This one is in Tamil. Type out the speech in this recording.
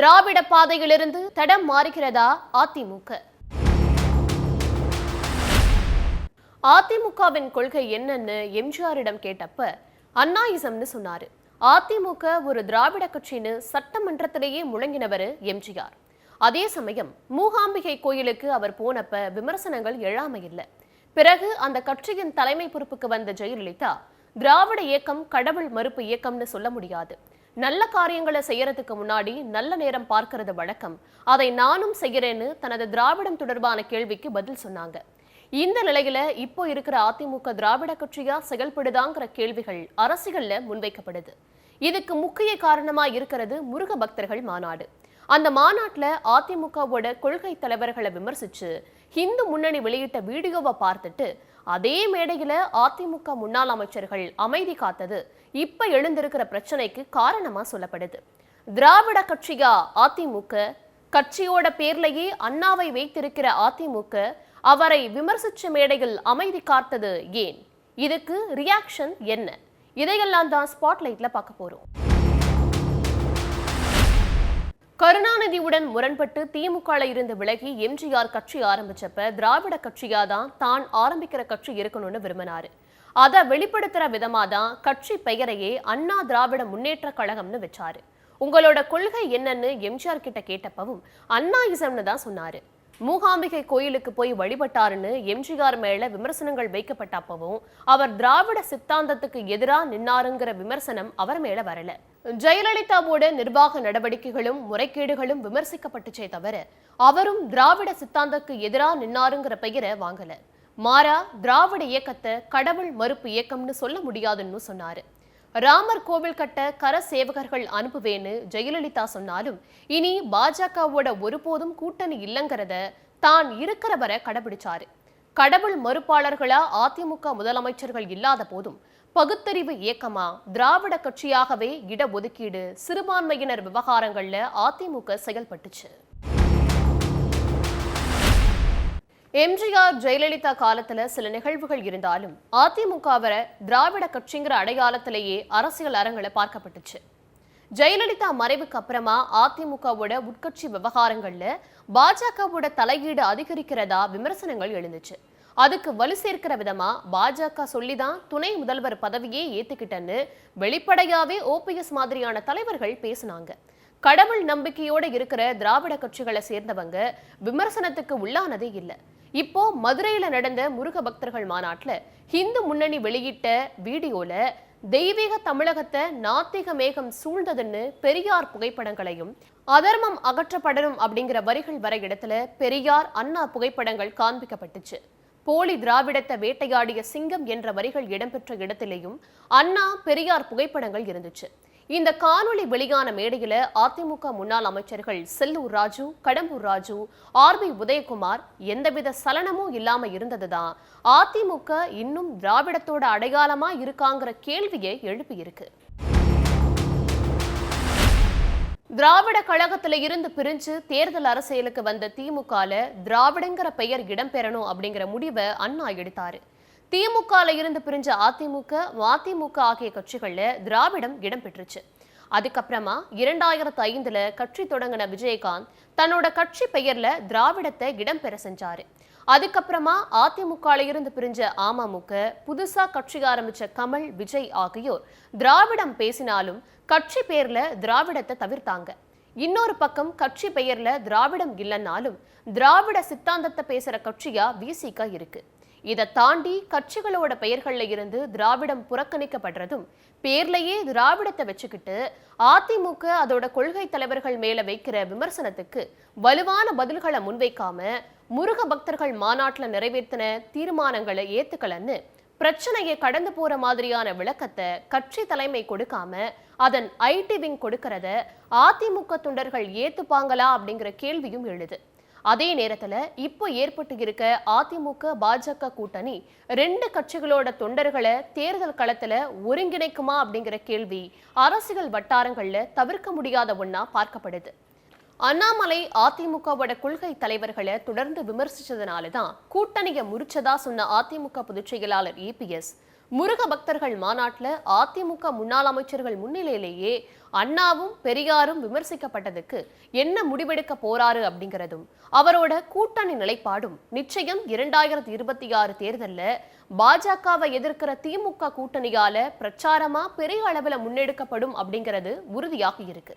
திராவிட பாதையிலிருந்து தடம் மாறுகிறதா அதிமுக? அதிமுகவின் கொள்கை என்னன்னு எம்ஜிஆரிடம் கேட்டப்ப அண்ணாயிசம்னு சொன்னாரு. அதிமுக ஒரு திராவிட கட்சின்னு சட்டமன்றத்திலேயே முழங்கினவர் எம்ஜிஆர். அதே சமயம் மூகாம்பிகை கோயிலுக்கு அவர் போனப்ப விமர்சனங்கள் எழாம இல்லை. பிறகு அந்த கட்சியின் தலைமை பொறுப்புக்கு வந்த ஜெயலலிதா திராவிட இயக்கம் கடவுள் மறுப்பு இயக்கம்னு சொல்ல முடியாது, நல்ல காரியங்களை செய்யறதுக்கு முன்னாடி நல்ல நேரம் பார்க்கறது வழக்கம், அதை நானும் செய்யறேன்னு தனது திராவிடம் தொடர்பான கேள்விக்கு பதில் சொன்னாங்க. இந்த நிலையில இப்போ இருக்கிற அதிமுக திராவிட கட்சியா செயல்படுதாங்கிற கேள்விகள் அரசியல்ல முன்வைக்கப்படுது. இதுக்கு முக்கிய காரணமா இருக்கிறது முருக பக்தர்கள் மாநாடு. அந்த மாநாட்டுல அதிமுகவோட கொள்கை தலைவர்களை விமர்சிச்சு இந்து முன்னணி வெளியிட்ட வீடியோவை பார்த்துட்டு அதே மேடையில அதிமுக முன்னாள் அமைச்சர்கள் அமைதி காத்தது இப்ப எழுந்திருக்கிற பிரச்சனைக்கு காரணமா சொல்லப்படுது. திராவிட கட்சியா அதிமுக? கட்சியோட பேர்லயே அண்ணாவை வைத்திருக்கிற அதிமுக அவரை விமர்சிச்ச மேடையில் அமைதி காத்தது ஏன்? இதுக்கு ரியாக்ஷன் என்ன? இதையெல்லாம் தான் ஸ்பாட்லைட்ல பார்க்க போறோம். கருணாநிதியுடன் முரண்பட்டு திமுக இருந்து விலகி எம்ஜிஆர் கட்சி ஆரம்பிச்சப்ப திராவிட கட்சியா தான் ஆரம்பிக்கிற கட்சி இருக்கணும்னு விரும்பினாரு. அதை வெளிப்படுத்துற விதமா தான் கட்சி பெயரையே அண்ணா திராவிட முன்னேற்ற கழகம்னு வச்சாரு. உங்களோட கொள்கை என்னன்னு எம்ஜிஆர் கிட்ட கேட்டப்பவும் அண்ணாயிசம்னு தான் சொன்னாரு. மூகாம்பிகை கோயிலுக்கு போய் வழிபட்டாருன்னு எம்ஜிஆர் மேல விமர்சனங்கள் வைக்கப்பட்டப்பவும் அவர் திராவிட சித்தாந்தத்துக்கு எதிராக நின்னாருங்கிற விமர்சனம் அவர் மேல வரல. ஜெயலலிதாவோட நிர்வாக நடவடிக்கைகளும் முறைகேடுகளும் விமர்சிக்கப்பட்டுச்சே தவிர அவரும் திராவிட சித்தாந்தத்துக்கு எதிராக நின்னாருங்கிற பெயரை வாங்கல. மாறா திராவிட இயக்கத்தை கடவுள் மறுப்பு இயக்கம்னு சொல்ல முடியாதுன்னு சொன்னாரு. ராமர் கோவில் கட்ட கர சேவகர்கள் அனுப்புவேன்னு ஜெயலலிதா சொன்னாலும் இனி பாஜகவோட ஒருபோதும் கூட்டணி இல்லைங்கிறத தான் இருக்கிறவரை கடைபிடிச்சாரு. கடவுள் மறுப்பாளர்களா அதிமுக முதலமைச்சர்கள் இல்லாத போதும் பகுத்தறிவு இயக்கமா திராவிட கட்சியாகவே இடஒதுக்கீடு சிறுபான்மையினர் விவகாரங்கள்ல அதிமுக செயல்பட்டுச்சு. எம்ஜிஆர் ஜெயலலிதா காலத்துல சில நிகழ்வுகள் இருந்தாலும் அதிமுகவரை திராவிட கட்சிங்கிற அடையாளத்திலேயே அரசியல் அரங்களை பார்க்கப்பட்டுச்சு. ஜெயலலிதா மறைவுக்கு அப்புறமா அதிமுகவோட உட்கட்சி விவகாரங்கள்ல பாஜகவோட தலையீடு அதிகரிக்கிறதா விமர்சனங்கள் எழுந்துச்சு. அதுக்கு வலு சேர்க்கிற விதமா பாஜக சொல்லிதான் துணை முதல்வர் பதவியே ஏத்துக்கிட்டன்னு வெளிப்படையாவே ஓபிஎஸ் மாதிரியான தலைவர்கள் பேசினாங்க. கடவுள் நம்பிக்கையோட இருக்கிற திராவிட கட்சிகளை சேர்ந்தவங்க விமர்சனத்துக்கு உள்ளானதே இல்லை. இப்போ மதுரையில நடந்த முருக பக்தர்கள் மாநாட்டுல இந்து முன்னணி வெளியிட்ட வீடியோல தெய்வீக தமிழகத்தை நாத்திக மேகம் சூழ்ந்ததுன்னு பெரியார் புகைப்படங்களையும் அதர்மம் அகற்றப்படணும் அப்படிங்கிற வரிகள் வர இடத்துல பெரியார் அண்ணா புகைப்படங்கள் காண்பிக்கப்பட்டுச்சு. போலி திராவிடத்தை வேட்டையாடிய சிங்கம் என்ற வரிகள் இடம்பெற்ற இடத்திலேயும் அண்ணா பெரியார் புகைப்படங்கள் இருந்துச்சு. இந்த காணொளி வெளியான மேடையில அதிமுக முன்னாள் அமைச்சர்கள் செல்லூர் ராஜு, கடம்பூர் ராஜு, ஆர்பி உதயகுமார் எந்தவித சலனமும் இல்லாம இருந்ததுதான் அதிமுக இன்னும் திராவிடத்தோட அடையாளமா இருக்காங்கிற கேள்வியை எழுப்பியிருக்கு. திராவிட கழகத்தில இருந்து பிரிஞ்சு தேர்தல் அரசியலுக்கு வந்த திமுகல திராவிடங்கிற பெயர் இடம்பெறணும் அப்படிங்கிற முடிவை அண்ணா எடுத்தாரு. திமுகல இருந்து பிரிஞ்ச அதிமுக, மதிமுக ஆகிய கட்சிகள்ல திராவிடம் இடம்பெற்றுச்சு. அதுக்கப்புறமா 2005 கட்சி தொடங்கின விஜயகாந்த் தன்னோட கட்சி பெயர்ல திராவிடத்தை இடம்பெற செஞ்சாரு. அதுக்கப்புறமா அதிமுகல இருந்து பிரிஞ்ச அமமுக, புதுசா கட்சி ஆரம்பிச்ச கமல், விஜய் ஆகியோர் திராவிடம் பேசினாலும் கட்சி பெயர்ல திராவிடத்தை தவிர்த்தாங்க. இன்னொரு பக்கம் கட்சி பெயர்ல திராவிடம் இல்லைன்னாலும் திராவிட சித்தாந்தத்தை பேசுற கட்சியா விசிக இருக்கு. இதை தாண்டி கட்சிகளோட பெயர்கள்ல இருந்து திராவிடம் புறக்கணிக்கப்படுறதும் பேர்லயே திராவிடத்தை வச்சுக்கிட்டு அதிமுக அதோட கொள்கை தலைவர்கள் மேல வைக்கிற விமர்சனத்துக்கு வலுவான பதில்களை முன்வைக்காம முருக பக்தர்கள் மாநாட்டுல நிறைவேற்றின தீர்மானங்களை ஏத்துக்கலன்னு பிரச்சனையை கடந்து போற மாதிரியான விளக்கத்தை கட்சி தலைமை கொடுக்காம அதன் ஐடி விங் கொடுக்கறத அதிமுக தொண்டர்கள் ஏத்துப்பாங்களா அப்படிங்கிற கேள்வியும் எழுது. அதே நேரத்துல இப்போ ஏற்பட்டு இருக்க அதிமுக பாஜக கூட்டணி 2 கட்சிகளோட தொண்டர்களை தேர்தல் களத்துல ஒருங்கிணைக்குமா அப்படிங்கிற கேள்வி அரசியல் வட்டாரங்கள்ல தவிர்க்க முடியாத ஒண்ணா பார்க்கப்படுது. அண்ணாமலை அதிமுகவோட கொள்கை தலைவர்களை தொடர்ந்து விமர்சிச்சதுனாலதான் கூட்டணியை முறிச்சதா சொன்ன அதிமுக பொதுச் செயலாளர் இபிஎஸ் முருக பக்தர்கள் மாநாட்டில் அதிமுக முன்னாள் அமைச்சர்கள் முன்னிலையிலேயே அண்ணாவும் பெரியாரும் விமர்சிக்கப்பட்டதுக்கு என்ன முடிவெடுக்க போறாரு அப்படிங்கிறதும் அவரோட கூட்டணி நிலைப்பாடும் நிச்சயம் 2026 தேர்தலில் பாஜகவை எதிர்க்கிற திமுக கூட்டணியால பிரச்சாரமா பெரிய அளவில் முன்னெடுக்கப்படும் அப்படிங்கிறது உறுதியாக இருக்கு.